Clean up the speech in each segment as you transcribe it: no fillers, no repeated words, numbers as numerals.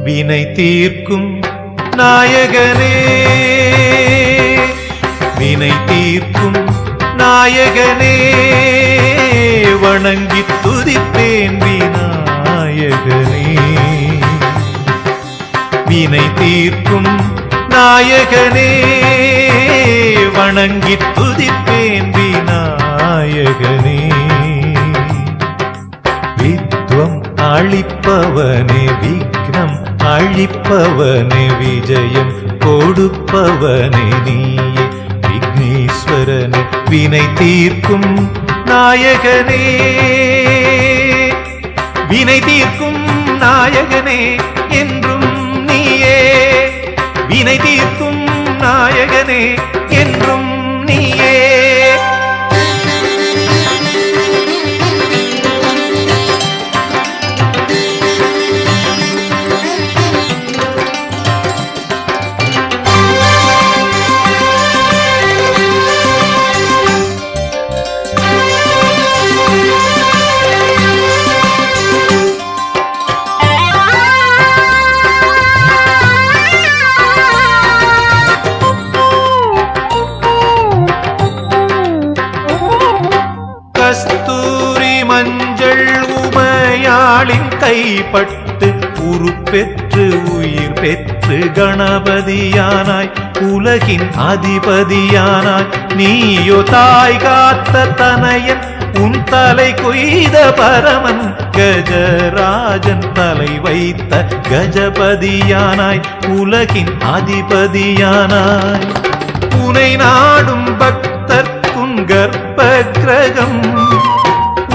வினை தீர்க்கும் நாயகனே, வினை தீர்க்கும் நாயகனே, வணங்கி துதிப்பேன் விநாயகனே. வினை தீர்க்கும் நாயகனே, வணங்கி துதிப்பேன் விநாயகனே. வித்வம் அளிப்பவனே, விக்னம் அழிப்பவனே, விஜயம் கொடுப்பவனே நீயே விக்னேஸ்வரனே. வினை தீர்க்கும் நாயகனே, வினை தீர்க்கும் நாயகனே என்றும் நீயே. வினை தீர்க்கும் நாயகனே என்றும் நீயே. கஸ்தூரி மஞ்சள் உமையாளின் கைப்பட்டு உருப்பெற்று உயிர் பெற்று கணபதியானாய், உலகின் அதிபதியானாய். நீயோ தாய் காத்த தனையன், உன் தலை கொய்த பரமன், கஜராஜன் தலை வைத்த கஜபதியானாய், உலகின் அதிபதியானாய். உனை நாடும் பக்தர்க்குன் கர்ப்ப கிரகம்,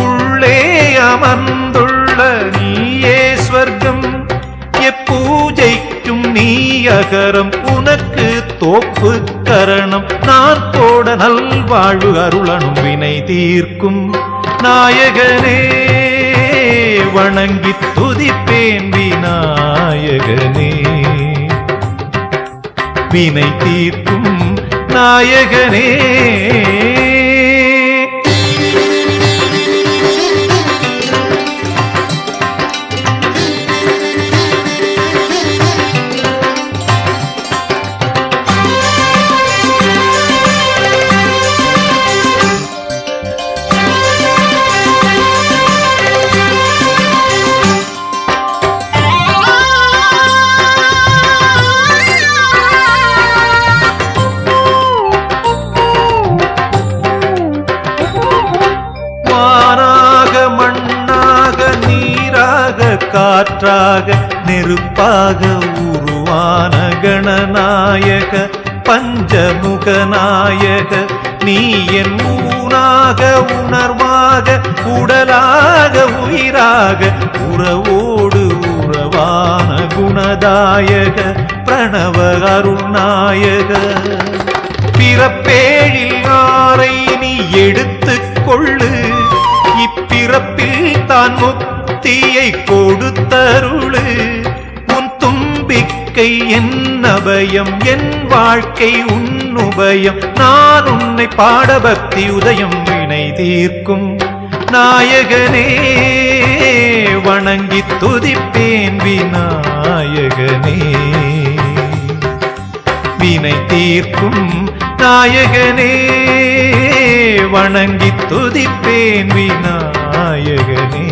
உள்ளே அமர்ந்துள்ள நீயே ஸ்வர்க்கம். எப்பூஜைக்கும் நீ அகரம், உனக்கு தோப்பு கரணம். நான் போட நல்வாழ்வு அருளனும் வினை தீர்க்கும் நாயகனே, வணங்கி துதிப்பேன் விநாயகனே. வினை தீர்க்கும் நாயகனே. காற்றாக நெருப்பாக உருவான கணநாயக, பஞ்சமுகநாயக. நீ என் ஊனாக உணர்வாக, உடலாக உயிராக, உறவோடு உறவான குணதாயக, பிரணவ அருள்நாயக. பிறப்பேழில் ஆரை நீ எடுத்துக் கொள்ளு, இப்பிறப்பில் தான் முக்தியை கொடுத்தருளு. உன் தும்பிக்கை என் அபயம், என் வாழ்க்கை உன் உபயம். நான் உன்னை பாட பக்தி உதயம். வினை தீர்க்கும் நாயகனே, வணங்கி துதிப்பேன் விநாயகனே. வினை தீர்க்கும் நாயகனே, வணங்கி துதிப்பேன் விநாயகனே.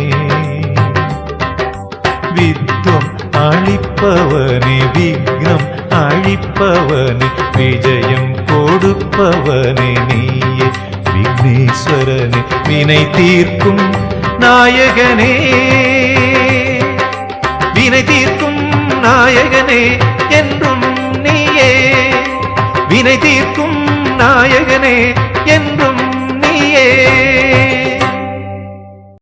வித்வம் அளிப்பவனே, விக்னம் அழிப்பவனே, விஜயம் கொடுப்பவனே நீயே விக்னேஸ்வரனே. வினை தீர்க்கும் நாயகனே, வினை தீர்க்கும் நாயகனே என்றும் நீயே. வினை தீர்க்கும் நாயகனே என்றும் நீயே.